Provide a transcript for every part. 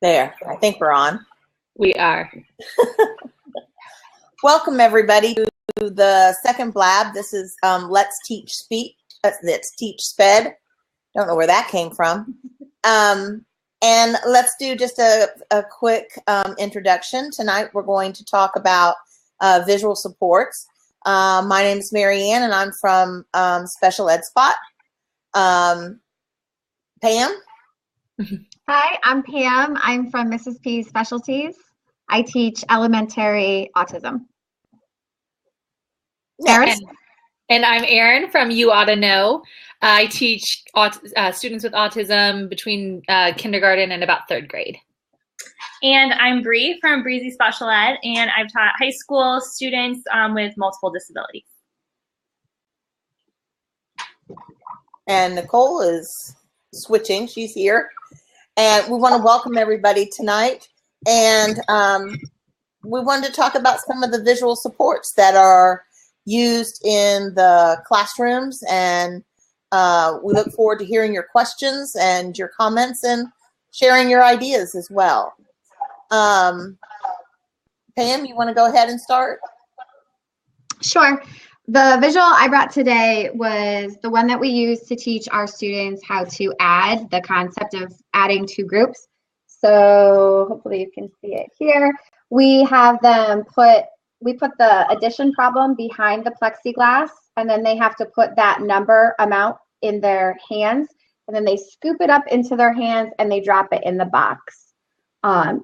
There, I think we're on. We are. Welcome everybody to the second blab. This is Let's Teach Sped. Don't know where that came from. And let's do just a quick introduction. Tonight we're going to talk about visual supports. My name is Mary Ann and I'm from Special Ed Spot. Pam? Hi, I'm Pam. I'm from Mrs. P's Specialties. I teach elementary autism. Erin? And I'm Erin from You Oughta Know. I teach students with autism between kindergarten and about third grade. And I'm Bree from Breezy Special Ed, and I've taught high school students with multiple disabilities. And Nicole is switching. She's here. And we want to welcome everybody tonight. And we wanted to talk about some of the visual supports that are used in the classrooms. And we look forward to hearing your questions and your comments and sharing your ideas as well. Pam, you want to go ahead and start? Sure. The visual I brought today was the one that we use to teach our students how to add, the concept of adding two groups. So hopefully you can see it here. We have them we put the addition problem behind the plexiglass, and then they have to put that number amount in their hands, and then they scoop it up into their hands and they drop it in the box.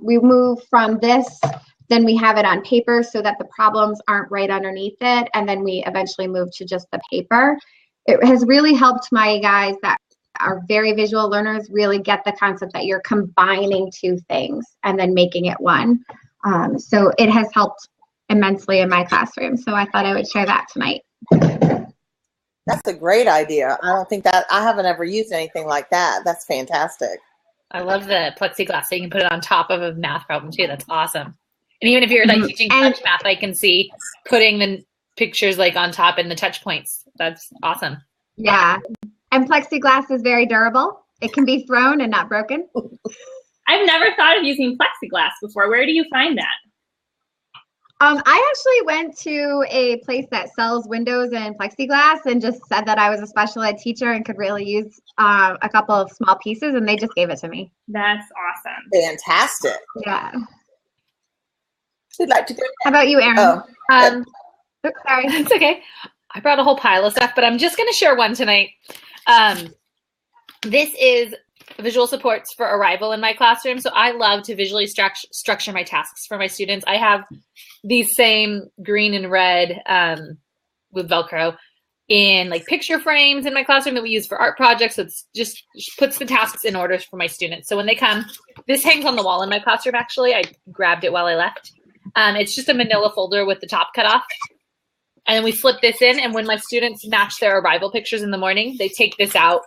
We move from this, then we have it on paper so that the problems aren't right underneath it, and then we eventually move to just the paper. It has really helped my guys that are very visual learners really get the concept that you're combining two things and then making it one. So it has helped immensely in my classroom. So I thought I would share that tonight. That's a great idea. I haven't ever used anything like that. That's fantastic. I love the plexiglass, so you can put it on top of a math problem too. That's awesome. And even if you're like teaching touch math, I can see putting the pictures like on top and the touch points. That's awesome. Yeah. And plexiglass is very durable. It can be thrown and not broken. I've never thought of using plexiglass before. Where do you find that? I actually went to a place that sells windows and plexiglass and just said that I was a special ed teacher and could really use a couple of small pieces, and they just gave it to me. That's awesome. Fantastic. Yeah. Who'd like to go? How about you, Erin? Oh, Oops, sorry. It's okay. I brought a whole pile of stuff, but I'm just going to share one tonight. This is visual supports for arrival in my classroom. So I love to visually structure my tasks for my students. I have these same green and red with Velcro in like picture frames in my classroom that we use for art projects. So it's just puts the tasks in order for my students. So when they come, this hangs on the wall in my classroom, actually. I grabbed it while I left. It's just a manila folder with the top cut off. And then we flip this in, and when my students match their arrival pictures in the morning, they take this out,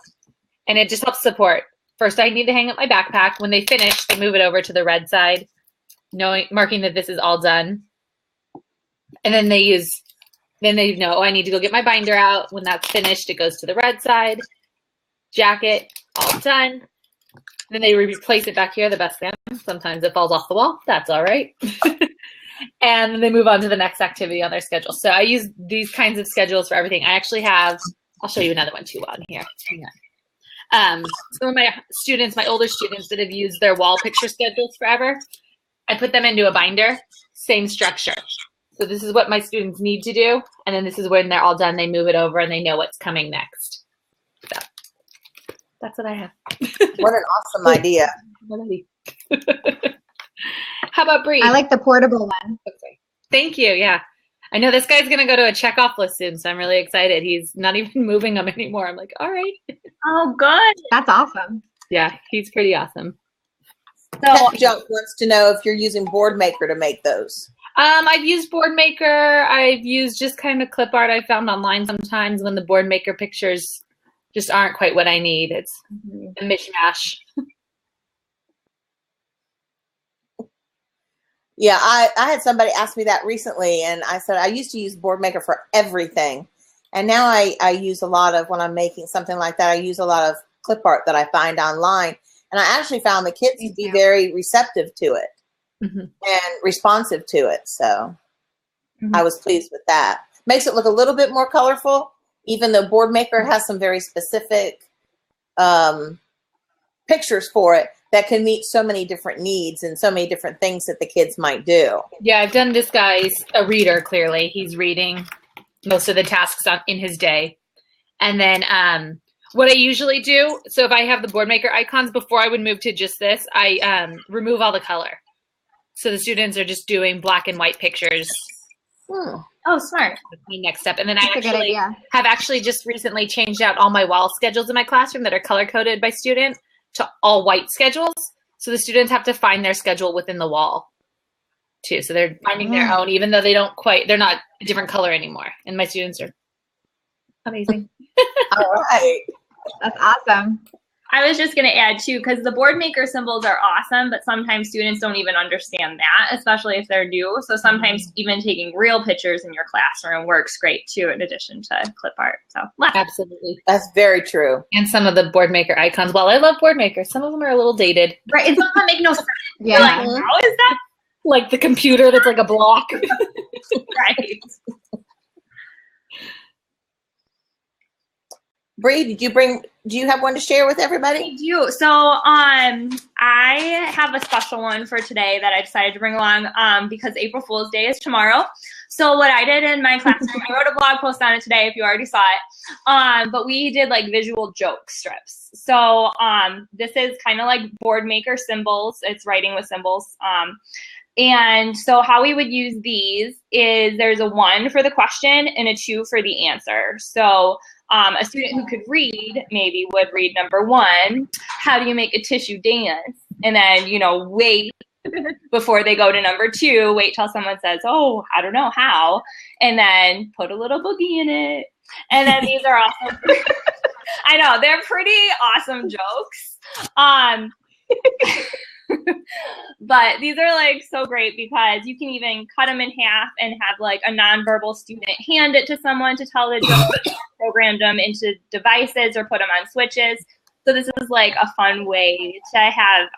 and it just helps support. First, I need to hang up my backpack. When they finish, they move it over to the red side, marking that this is all done. And then they know, oh, I need to go get my binder out. When that's finished, it goes to the red side. Jacket, all done. Then they replace it back here, the best thing. Sometimes it falls off the wall. That's all right. And then they move on to the next activity on their schedule. So I use these kinds of schedules for everything. I actually have, I'll show you another one too on here. Hang on. Some of my students, my older students that have used their wall picture schedules forever, I put them into a binder, same structure. So this is what my students need to do. And then this is when they're all done, they move it over and they know what's coming next. So that's what I have. What an awesome idea. How about Bree? I like the portable one. Okay. Thank you. Yeah. I know this guy's going to go to a checkoff list soon, so I'm really excited. He's not even moving them anymore. I'm like, all right. Oh, good. That's awesome. Yeah, he's pretty awesome. So Junk wants to know if you're using Boardmaker to make those. I've used Boardmaker. I've used just kind of clip art I found online sometimes when the Boardmaker pictures just aren't quite what I need. It's a mishmash. Yeah, I had somebody ask me that recently, and I said I used to use Boardmaker for everything. And now I use a lot of, when I'm making something like that, I use a lot of clip art that I find online. And I actually found the kids to be too. very receptive to it Mhm. and responsive to it. So Mhm. I was pleased with that. Makes it look a little bit more colorful, even though Boardmaker has some very specific pictures for it that can meet so many different needs and so many different things that the kids might do. Yeah, I've done this guy's a reader, clearly. He's reading most of the tasks in his day. And then what I usually do, so if I have the Boardmaker icons, before I would move to just this, I remove all the color. So the students are just doing black and white pictures. Oh, smart. The next step. And then That's I a good idea. have actually just recently changed out all my wall schedules in my classroom that are color-coded by student to all white schedules. So the students have to find their schedule within the wall too. So they're finding their own, even though they're not a different color anymore. And my students are amazing. All right. That's awesome. I was just going to add too, because the Boardmaker symbols are awesome, but sometimes students don't even understand that, especially if they're new. So sometimes even taking real pictures in your classroom works great too, in addition to clip art. So Absolutely. That's very true. And some of the Boardmaker icons, while I love Boardmaker, some of them are a little dated. right, it doesn't make no sense. Yeah. You're like, how is that Like the computer that's like a block. right? Bree, do you have one to share with everybody? I do. So I have a special one for today that I decided to bring along because April Fool's Day is tomorrow. So what I did in my classroom, I wrote a blog post on it today if you already saw it. But we did like visual joke strips. So this is kind of like Boardmaker symbols. It's writing with symbols. And so how we would use these is there's a 1 for the question and a 2 for the answer. So a student who could read maybe would read number 1, how do you make a tissue dance? And then, wait before they go to number 2, wait till someone says, oh, I don't know how, and then put a little boogie in it. And then these are also, I know, they're pretty awesome jokes. But these are like so great because you can even cut them in half and have like a nonverbal student hand it to someone to tell the joke, program them into devices or put them on switches. So this is like a fun way to have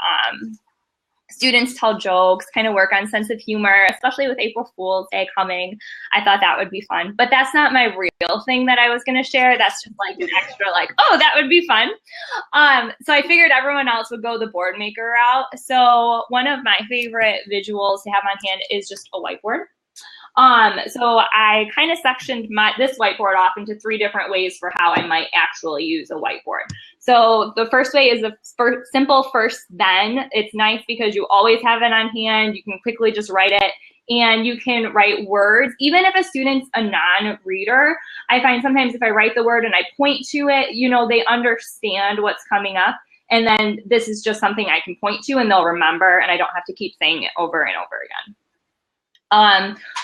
students tell jokes, kind of work on sense of humor, especially with April Fool's Day coming. I thought that would be fun, but that's not my real thing that I was going to share. That's just like an extra like, oh, that would be fun. So I figured everyone else would go the Boardmaker route. So one of my favorite visuals to have on hand is just a whiteboard. So I kind of sectioned this whiteboard off into 3 different ways for how I might actually use a whiteboard. So the first way is a simple first then. It's nice because you always have it on hand. You can quickly just write it and you can write words. Even if a student's a non-reader, I find sometimes if I write the word and I point to it, they understand what's coming up. And then this is just something I can point to and they'll remember and I don't have to keep saying it over and over again.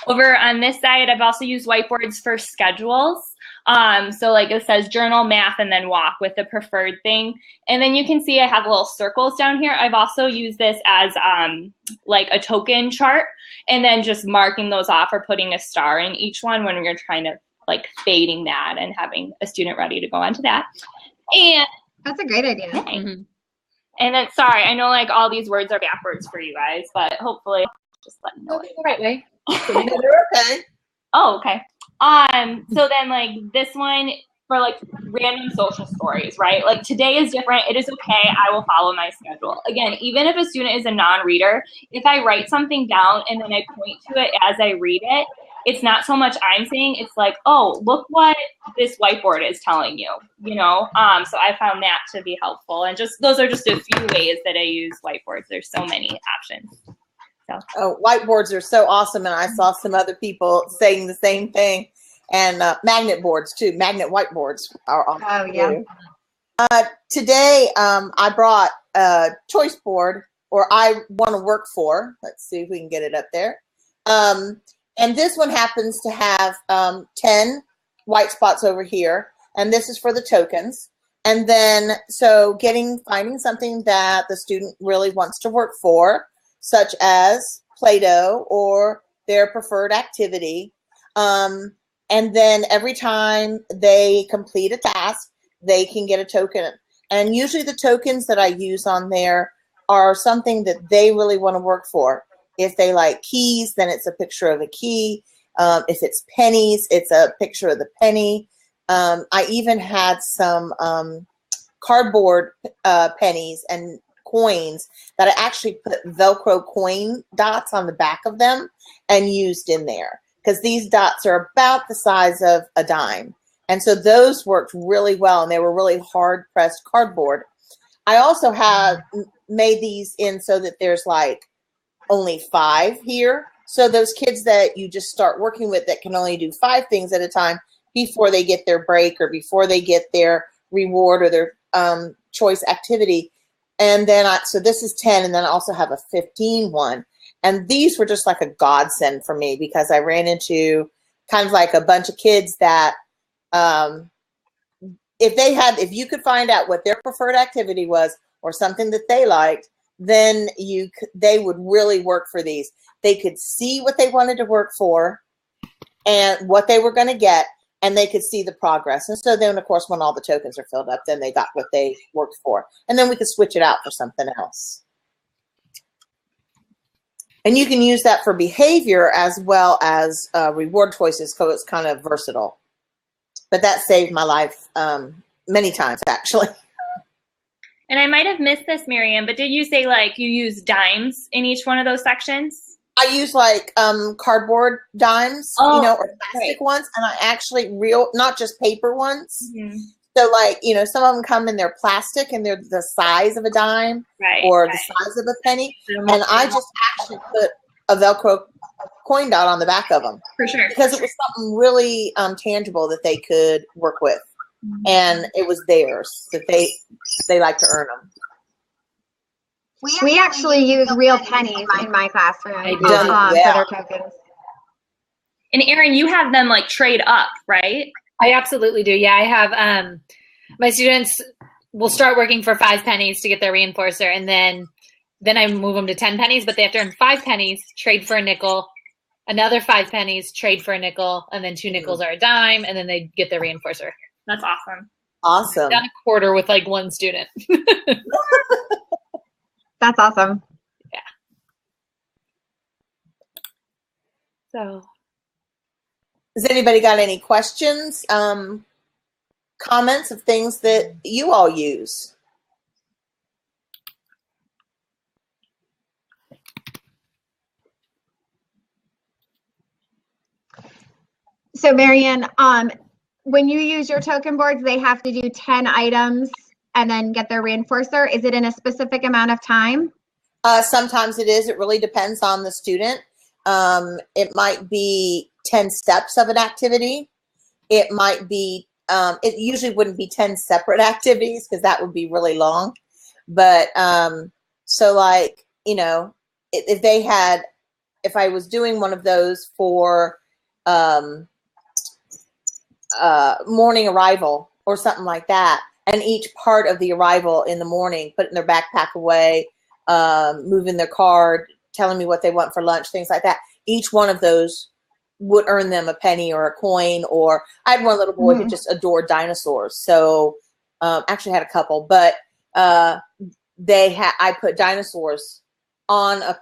Over on this side, I've also used whiteboards for schedules. So like it says journal, math, and then walk with the preferred thing. And then you can see I have little circles down here. I've also used this as like a token chart and then just marking those off or putting a star in each one when you're trying to like fading that and having a student ready to go on to that. And That's a great idea. Mm-hmm. And then, sorry, I know like all these words are backwards for you guys, but hopefully just let me know. The right way. Okay. Oh, okay. So then like this one for like random social stories, right? Like today is different. It is okay. I will follow my schedule. Again, even if a student is a non-reader, if I write something down and then I point to it as I read it, it's not so much I'm saying, it's like, oh, look what this whiteboard is telling you, So I found that to be helpful. And just those are just a few ways that I use whiteboards. There's so many options. So. Oh, whiteboards are so awesome, and I saw some other people saying the same thing. And magnet boards too. Magnet whiteboards are awesome. Oh yeah. Today, I brought a choice board, or I want to work for. Let's see if we can get it up there. And this one happens to have 10 white spots over here, and this is for the tokens. And then, so finding something that the student really wants to work for, such as Play-Doh or their preferred activity. And then every time they complete a task, they can get a token. And usually the tokens that I use on there are something that they really want to work for. If they like keys, then it's a picture of a key. If it's pennies, it's a picture of the penny. I even had some cardboard pennies and coins that I actually put Velcro coin dots on the back of them and used in there, because these dots are about the size of a dime. And so those worked really well, and they were really hard pressed cardboard. I also have made these in so that there's like only 5 here. So those kids that you just start working with that can only do 5 things at a time before they get their break or before they get their reward or their choice activity. And then so this is 10, and then I also have a 15 one. And these were just like a godsend for me, because I ran into kind of like a bunch of kids that if you could find out what their preferred activity was or something that they liked, then they would really work for these. They could see what they wanted to work for and what they were going to get, and they could see the progress. And so then, of course, when all the tokens are filled up, then they got what they worked for. And then we could switch it out for something else. And you can use that for behavior as well as reward choices, so it's kind of versatile. But that saved my life many times, actually. And I might have missed this, Miriam, but did you say like you use dimes in each one of those sections? I use like cardboard dimes, or plastic ones, and I actually not just paper ones. Mm-hmm. So like, some of them come in their plastic and they're the size of a dime or the size of a penny. And I just actually put a Velcro coin dot on the back of them. For sure. Because it was something really tangible that they could work with. Mm-hmm. And it was theirs, that they like to earn them. We actually use real pennies in my classroom for their tokens. And Erin, you have them like trade up, right? I absolutely do. Yeah, I have my students will start working for 5 pennies to get their reinforcer, and then I move them to 10 pennies, but they have to earn 5 pennies, trade for a nickel, another 5 pennies, trade for a nickel, and then 2 nickels are a dime, and then they get their reinforcer. That's awesome. Awesome. I've done a quarter with like 1 student. That's awesome. Yeah. So, has anybody got any questions, comments of things that you all use? So, Marianne, when you use your token boards, they have to do 10 items and then get their reinforcer. Is it in a specific amount of time? Sometimes it is. It really depends on the student. It might be 10 steps of an activity. It might be, it usually wouldn't be 10 separate activities because that would be really long. But so like, if I was doing one of those for morning arrival or something like that, and each part of the arrival in the morning, putting their backpack away, moving their card, telling me what they want for lunch, things like that. Each one of those would earn them a penny or a coin. Or I had one little boy who just adored dinosaurs. So actually had a couple, but I put dinosaurs on a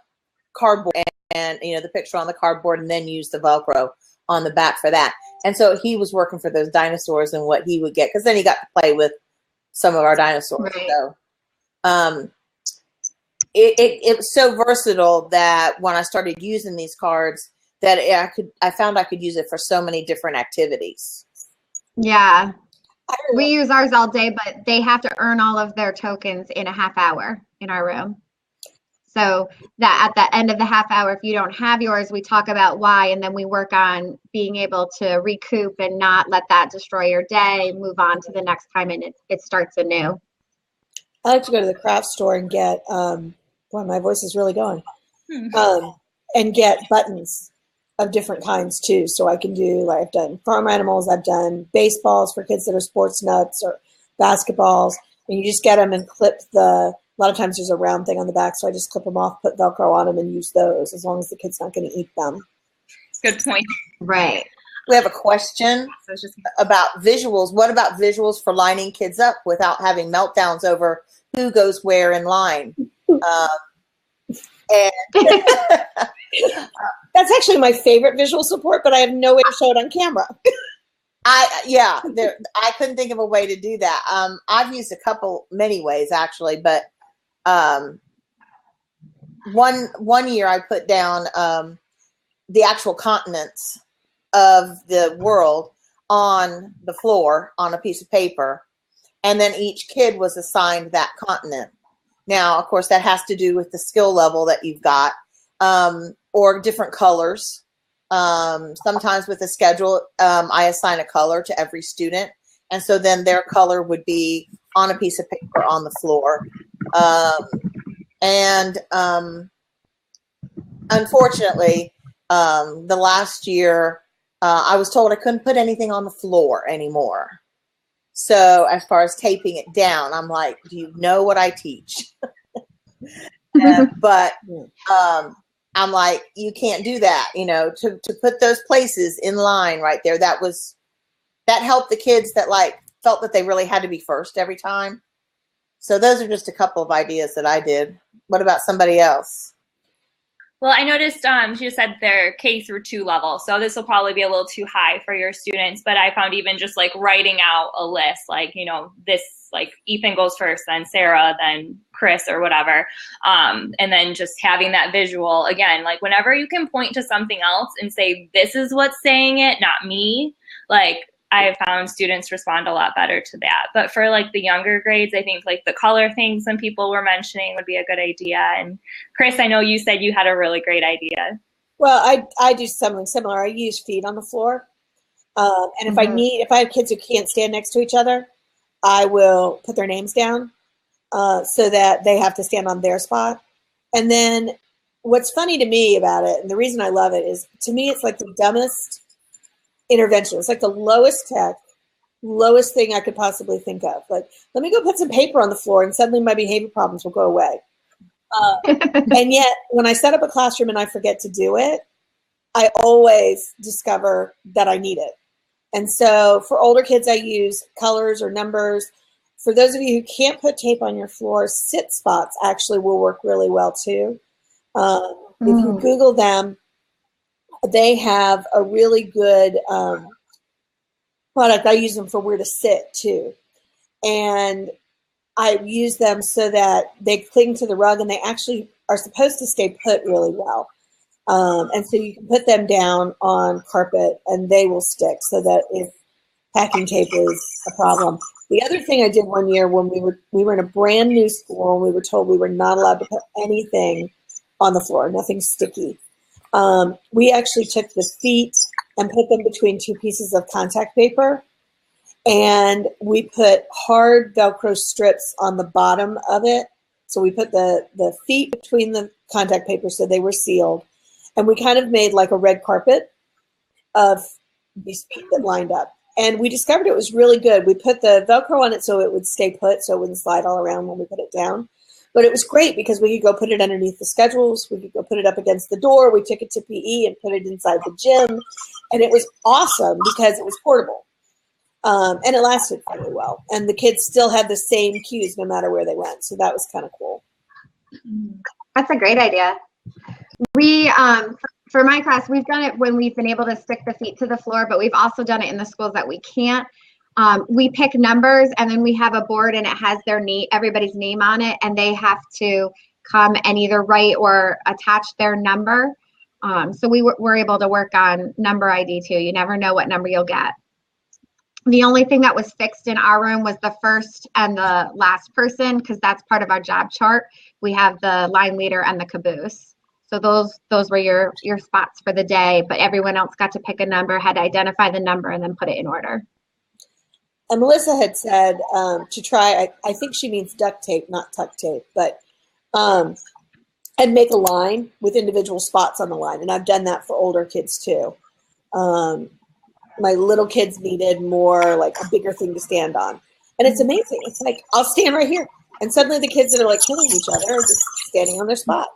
cardboard and the picture on the cardboard, and then use the Velcro on the back for that. And so he was working for those dinosaurs and what he would get, because then he got to play with some of our dinosaurs. Right. So it was so versatile that when I started using these cards, that I found I could use it for so many different activities. Yeah. We use ours all day, but they have to earn all of their tokens in a half hour in our room. So that at the end of the half hour, if you don't have yours, we talk about why, and then we work on being able to recoup and not let that destroy your day, move on to the next time, and it starts anew. I like to go to the craft store and get, boy, my voice is really going, and get buttons of different kinds too. So I can do, like I've done farm animals, I've done baseballs for kids that are sports nuts, or basketballs, and you just get them and clip a lot of times there's a round thing on the back, so I just clip them off, put Velcro on them, and use those as long as the kid's not going to eat them. Good point. Right. We have a question about visuals. What about visuals for lining kids up without having meltdowns over who goes where in line? And That's actually my favorite visual support, but I have no way to show it on camera. I couldn't think of a way to do that. I've used many ways actually, but one year I put down the actual continents of the world on the floor on a piece of paper, and then each kid was assigned that continent. Now, of course, that has to do with the skill level that you've got, or different colors. Sometimes with a schedule, I assign a color to every student, and so then their color would be on a piece of paper on the floor. Unfortunately, the last year, I was told I couldn't put anything on the floor anymore. So as far as taping it down, I'm like, do you know what I teach? But I'm like, you can't do that, to put those places in line right there. That helped the kids that felt that they really had to be first every time. So those are just a couple of ideas that I did. What about somebody else? Well, I noticed she just said they're K through 2 level, so this will probably be a little too high for your students, but I found even just writing out a list, this, Ethan goes first, then Sarah, then Chris or whatever, and then just having that visual, again, whenever you can point to something else and say, this is what's saying it, not me, I have found students respond a lot better to that. But for the younger grades, I think the color thing some people were mentioning would be a good idea. And Chris, I know you said you had a really great idea. Well, I do something similar. I use feet on the floor. And if I have kids who can't stand next to each other, I will put their names down so that they have to stand on their spot. And then what's funny to me about it, and the reason I love it is, to me, it's the dumbest intervention. It's the lowest tech, lowest thing I could possibly think of. Let me go put some paper on the floor and suddenly my behavior problems will go away. And yet when I set up a classroom and I forget to do it, I always discover that I need it. And so for older kids, I use colors or numbers. For those of you who can't put tape on your floor, sit spots actually will work really well too. If you Google them, they have a really good product. I use them for where to sit too. And I use them so that they cling to the rug and they actually are supposed to stay put really well. And so you can put them down on carpet and they will stick, so that if packing tape is a problem. The other thing I did one year when we were in a brand new school and we were told we were not allowed to put anything on the floor, nothing sticky. We actually took the feet and put them between 2 pieces of contact paper, and we put hard Velcro strips on the bottom of it. So we put the feet between the contact paper so they were sealed, and we kind of made a red carpet of these feet that lined up. And we discovered it was really good. We put the Velcro on it so it would stay put, so it wouldn't slide all around when we put it down. But it was great because we could go put it underneath the schedules. We could go put it up against the door. We took it to PE and put it inside the gym. And it was awesome because it was portable. And it lasted really well. And the kids still had the same cues no matter where they went. So that was kind of cool. That's a great idea. We, for my class, we've done it when we've been able to stick the feet to the floor, but we've also done it in the schools that we can't. We pick numbers and then we have a board and it has everybody's name on it, and they have to come and either write or attach their number. So we're able to work on number ID too. You never know what number you'll get. The only thing that was fixed in our room was the first and the last person, because that's part of our job chart. We have the line leader and the caboose. So those were your spots for the day, but everyone else got to pick a number, had to identify the number, and then put it in order. And Melissa had said to try, I think she means duct tape, not tuck tape, but and make a line with individual spots on the line. And I've done that for older kids too. My little kids needed more a bigger thing to stand on. And it's amazing. It's I'll stand right here. And suddenly the kids that are killing each other are just standing on their spot.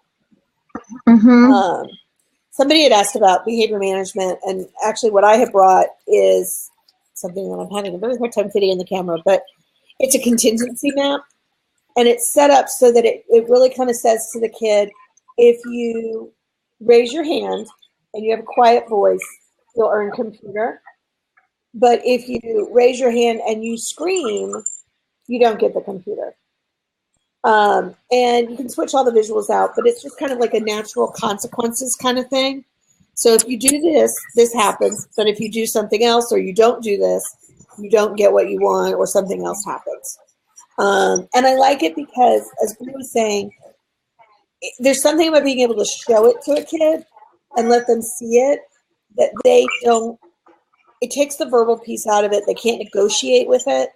So somebody had asked about behavior management, and actually what I have brought is something that I'm having a very hard time fitting in the camera, but it's a contingency map, and it's set up so that it really kind of says to the kid, if you raise your hand and you have a quiet voice, you'll earn computer. But if you raise your hand and you scream, you don't get the computer. And you can switch all the visuals out, but it's just kind of like a natural consequences kind of thing. So if you do this, this happens. But if you do something else or you don't do this, you don't get what you want or something else happens. And I like it because, as Blue was saying, there's something about being able to show it to a kid and let them see it that they don't, it takes the verbal piece out of it. They can't negotiate with it.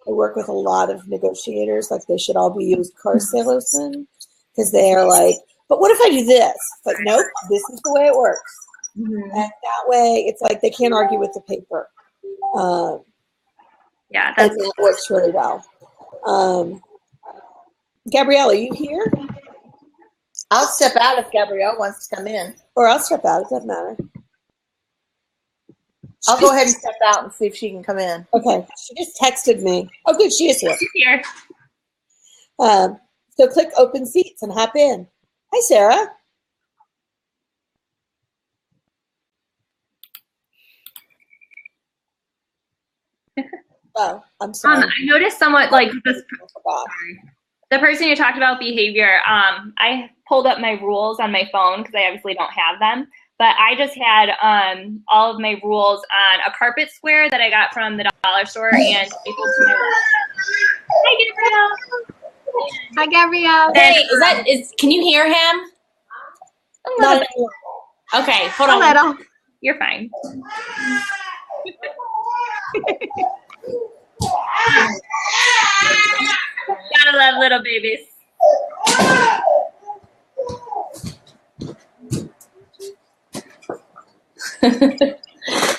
I work with a lot of negotiators, like they should all be used car salesmen, because they are like, but what if I do this? But nope, this is the way it works. Mm-hmm. And that way, it's like they can't argue with the paper. Yeah, and that works really well. Gabrielle, are you here? I'll step out if Gabrielle wants to come in. Or I'll step out, it doesn't matter. I'll go ahead and step out and see if she can come in. Okay, she just texted me. Oh, good, she is here. She's here. So click open seats and hop in. Hi, Sarah. Oh, I'm sorry. I noticed somewhat like this. The person you talked about behavior. I pulled up my rules on my phone because I obviously don't have them. But I just had all of my rules on a carpet square that I got from the dollar store and stapled to my wall. Hi, Gabrielle. Hi, Gabrielle. Hey, can you hear him? Not Okay, hold A on. little. You're fine. Gotta love little babies.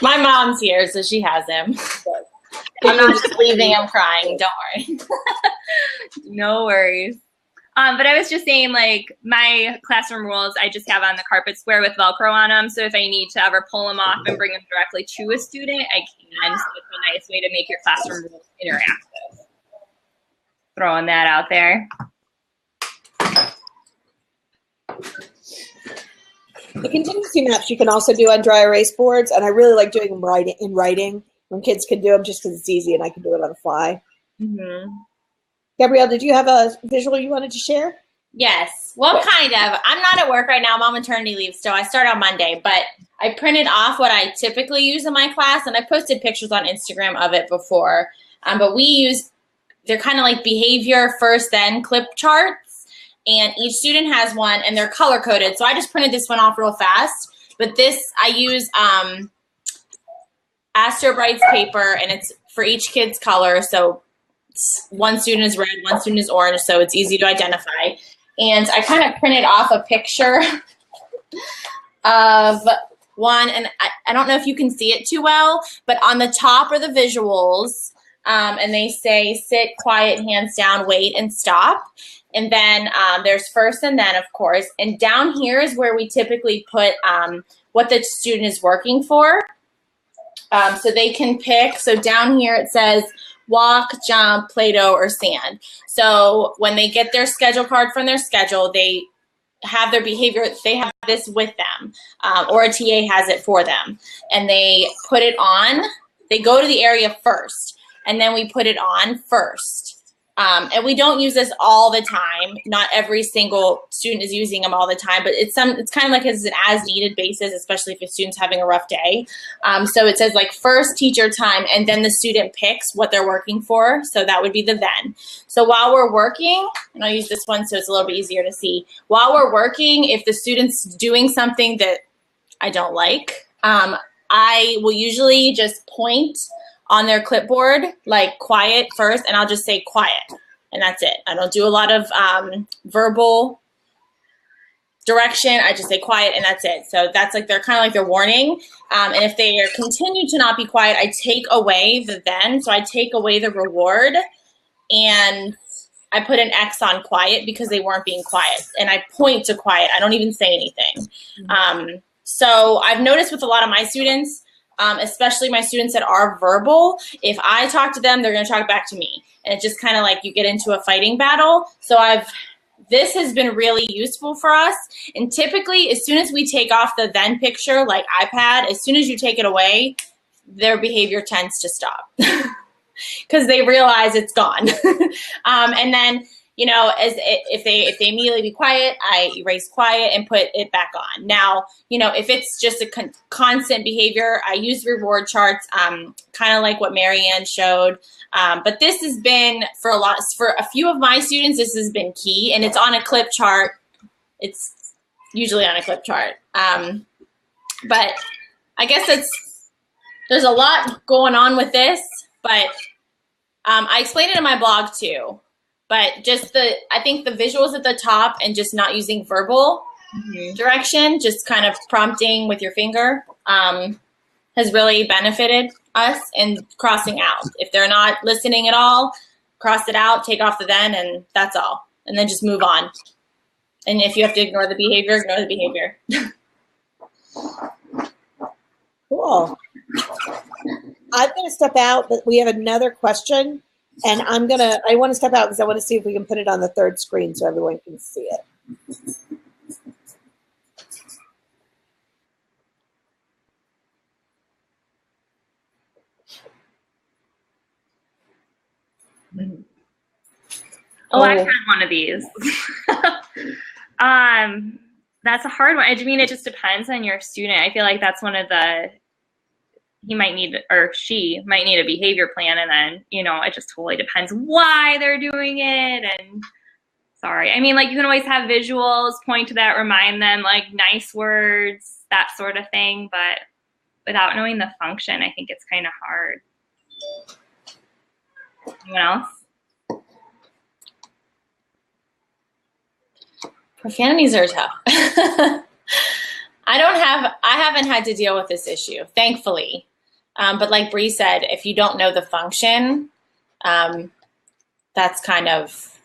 My mom's here, so she has him. I'm not just leaving him crying. Don't worry. No worries. But I was just saying, like, my classroom rules, I just have on the carpet square with Velcro on them. So if I need to ever pull them off and bring them directly to a student, I can. So it's a nice way to make your classroom rules interactive. Throwing that out there. The contingency maps you can also do on dry erase boards, and I really like doing them in writing when kids can do them just because it's easy and I can do it on the fly. Mm-hmm. Gabrielle, did you have a visual you wanted to share? Yes. Well, kind of. I'm not at work right now. I'm on maternity leave, so I start on Monday. But I printed off what I typically use in my class, and I posted pictures on Instagram of it before. But they're kind of like behavior first, then clip charts. And each student has one, and they're color-coded. So I just printed this one off real fast. But this, I use Astro Brights paper, and it's for each kid's color. So one student is red, one student is orange, so it's easy to identify. And I kind of printed off a picture of one, and I don't know if you can see it too well, but on the top are the visuals, and they say sit, quiet, hands down, wait, and stop. And then there's first and then, of course. And down here is where we typically put what the student is working for. So they can pick. So down here it says walk, jump, Play-Doh, or sand. So when they get their schedule card from their schedule, they have their behavior, they have this with them, or a TA has it for them. And they put it on. They go to the area first, and then we put it on first. And we don't use this all the time. Not every single student is using them all the time, but it's kind of like it's an as-needed basis, especially if a student's having a rough day. So it says like first teacher time, and then the student picks what they're working for. So that would be the then. So while we're working, and I'll use this one so it's a little bit easier to see. While we're working, if the student's doing something that I don't like, I will usually just point on their clipboard, like quiet first, and I'll just say quiet, and that's it. I don't do a lot of verbal direction. I just say quiet, and that's it. So that's like they're kind of like their warning. And if they continue to not be quiet, I take away the then. So I take away the reward, and I put an X on quiet because they weren't being quiet, and I point to quiet. I don't even say anything. So I've noticed with a lot of my students, especially my students that are verbal, if I talk to them, they're going to talk back to me. And it's just kind of like you get into a fighting battle. So this has been really useful for us. And typically, as soon as we take off the then picture, like iPad, as soon as you take it away, their behavior tends to stop because they realize it's gone. And then, you know, if they immediately be quiet, I erase quiet and put it back on. Now, you know, if it's just a constant behavior, I use reward charts, kind of like what Marianne showed. But this has been for a few of my students, this has been key, and it's on a clip chart. It's usually on a clip chart. But I guess there's a lot going on with this, but I explained it in my blog too. But just I think the visuals at the top and just not using verbal direction, just kind of prompting with your finger, has really benefited us in crossing out. If they're not listening at all, cross it out, take off the then, and that's all. And then just move on. And if you have to ignore the behavior, ignore the behavior. Cool. I'm going to step out, but we have another question. And I want to step out because I want to see if we can put it on the third screen so everyone can see it. Oh, I've had one of these. That's a hard one. I mean, it just depends on your student. I feel like that's one of he might need, or she might need a behavior plan, and then, you know, it just totally depends why they're doing it. And sorry. I mean, like, you can always have visuals, point to that, remind them, like, nice words, that sort of thing. But without knowing the function, I think it's kind of hard. Anyone else? Profanities are tough. I haven't had to deal with this issue, thankfully. But like Bree said, if you don't know the function, that's kind of,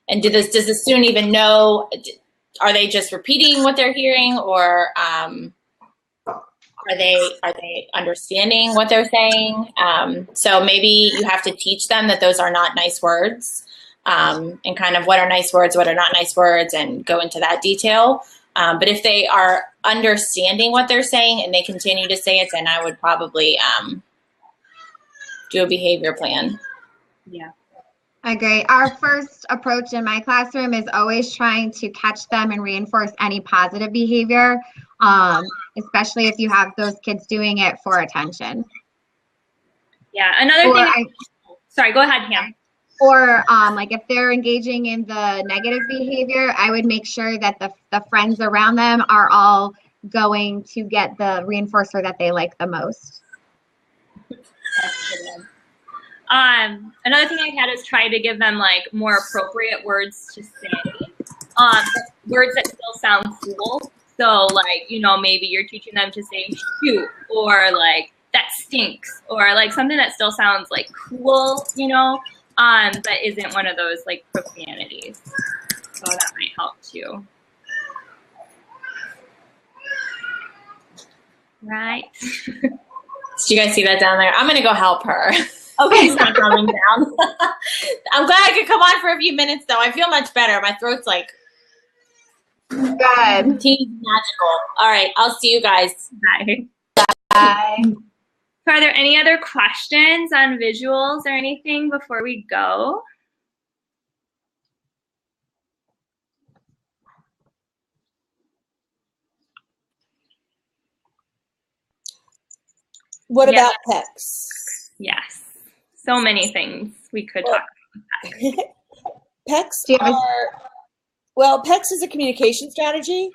and does the student even know, are they just repeating what they're hearing, or are they understanding what they're saying? So maybe you have to teach them that those are not nice words. And kind of what are nice words, what are not nice words, and go into that detail. But if they are understanding what they're saying and they continue to say it, then I would probably do a behavior plan. Yeah. I agree. Our first approach in my classroom is always trying to catch them and reinforce any positive behavior, especially if you have those kids doing it for attention. Yeah. Another thing. Sorry, go ahead, Pam. Or like if they're engaging in the negative behavior, I would make sure that the friends around them are all going to get the reinforcer that they like the most. Another thing I had is try to give them like more appropriate words to say, words that still sound cool. So like, you know, maybe you're teaching them to say shoot, or like that stinks, or like something that still sounds like cool, you know. But isn't one of those like profanities. So that might help too. Right. Did you guys see that down there? I'm gonna go help her. Okay, it's not coming down. I'm glad I could come on for a few minutes though. I feel much better. My throat's like good. Team's magical. All right, I'll see you guys. Bye. Bye. So are there any other questions on visuals or anything before we go? What about PECs? Yes. So many things we could talk about. PECs are, well, PECs is a communication strategy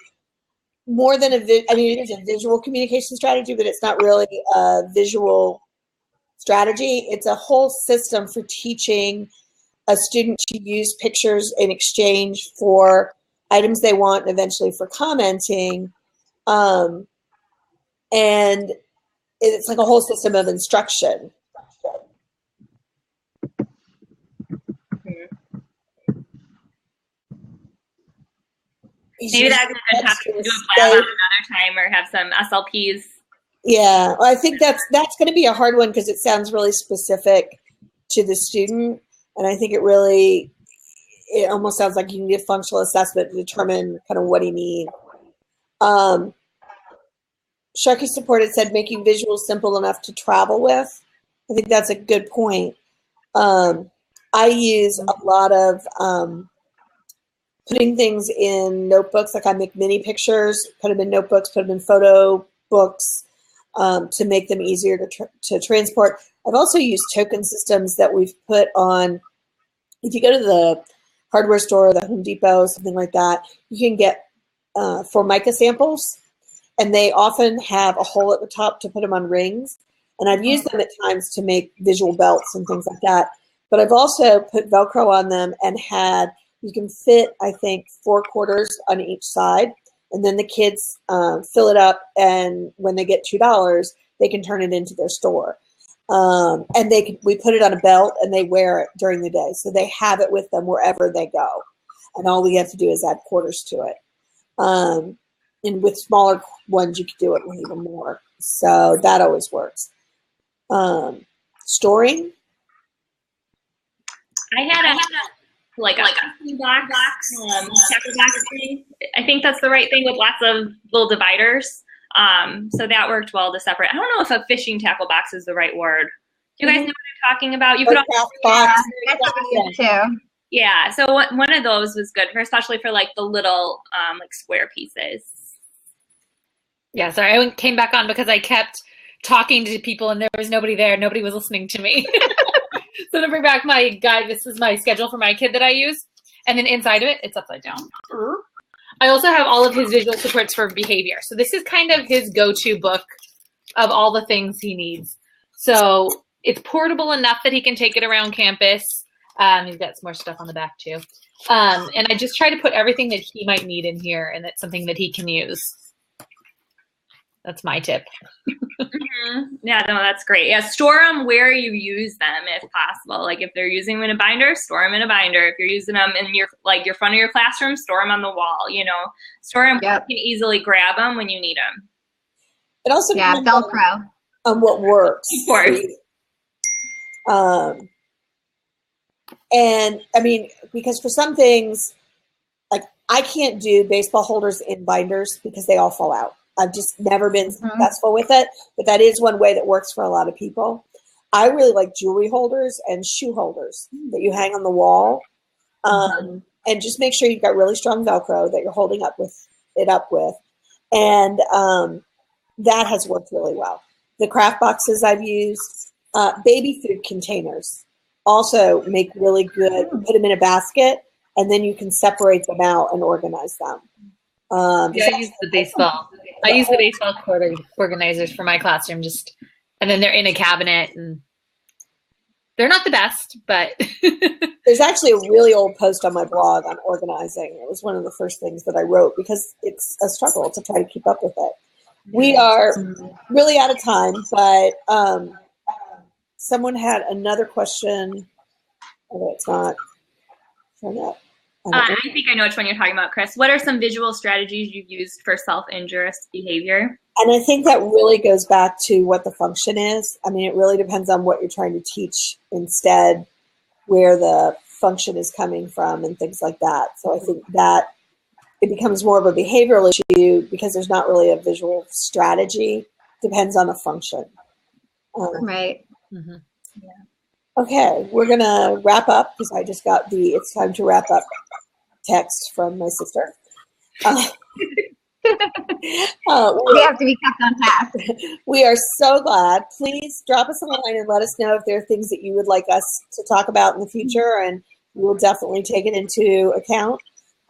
more than it is a visual communication strategy, but it's not really a visual strategy. It's a whole system for teaching a student to use pictures in exchange for items they want and eventually for commenting. And it's like a whole system of instruction. Maybe that's a good topic to do a lab on another time, or have some SLPs. Yeah, well, I think that's going to be a hard one because it sounds really specific to the student, and I think it almost sounds like you need a functional assessment to determine kind of what he needs. Sharky supported said making visuals simple enough to travel with. I think that's a good point. I use a lot of putting things in notebooks, like I make mini pictures, put them in notebooks, put them in photo books to make them easier to transport. I've also used token systems that we've put on. If you go to the hardware store, the Home Depot, something like that, you can get Formica samples, and they often have a hole at the top to put them on rings. And I've used them at times to make visual belts and things like that. But I've also put Velcro on them and you can fit, I think, 4 quarters on each side. And then the kids fill it up, and when they get $2, they can turn it into their store. And we put it on a belt, and they wear it during the day. So they have it with them wherever they go. And all we have to do is add quarters to it. And with smaller ones, you could do it with even more. So that always works. Storing. I had a box, tackle box thing. I think that's the right thing, with lots of little dividers. So that worked well to separate. I don't know if a fishing tackle box is the right word. Do you guys know what I'm talking about? You could also That's what we use too. Yeah, so one of those was good especially for like the little like square pieces. Yeah, sorry, I came back on because I kept talking to people and there was nobody there. Nobody was listening to me. So to bring back my guide, this is my schedule for my kid that I use. And then inside of it, it's upside down. I also have all of his visual supports for behavior. So this is kind of his go-to book of all the things he needs. So it's portable enough that he can take it around campus. He's got some more stuff on the back too. And I just try to put everything that he might need in here, and it's something that he can use. That's my tip. Yeah, no, that's great. Yeah, store them where you use them if possible. Like if they're using them in a binder, store them in a binder. If you're using them in your front of your classroom, store them on the wall. Store them where you can easily grab them when you need them. It also depends Velcro on what works. Of course. And I mean, because for some things, like I can't do baseball holders in binders because they all fall out. I've just never been successful with it, but that is one way that works for a lot of people. I really like jewelry holders and shoe holders that you hang on the wall. And just make sure you've got really strong Velcro that you're holding it up with. And that has worked really well. The craft boxes I've used, baby food containers also make really good. Put them in a basket, and then you can separate them out and organize them. I use the baseball. I use the baseball cord organizers for my classroom, and then they're in a cabinet, and they're not the best, but there's actually a really old post on my blog on organizing. It was one of the first things that I wrote because it's a struggle to try to keep up with it. We are really out of time, but someone had another question. Although it's not showing up. I think I know which one you're talking about, Chris. What are some visual strategies you've used for self-injurious behavior? And I think that really goes back to what the function is. I mean, it really depends on what you're trying to teach instead, where the function is coming from and things like that. So I think that it becomes more of a behavioral issue because there's not really a visual strategy. Depends on the function. Right. Mm-hmm. Yeah. Okay, we're going to wrap up because I just got it's time to wrap up text from my sister. We have to be kept on task. We are so glad. Please drop us a line and let us know if there are things that you would like us to talk about in the future, and we will definitely take it into account.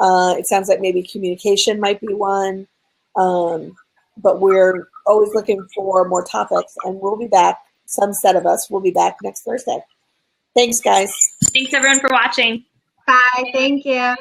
It sounds like maybe communication might be one, but we're always looking for more topics, and we'll be back. Some set of us will be back next Thursday. Thanks, guys. Thanks, everyone, for watching. Bye. Thank you.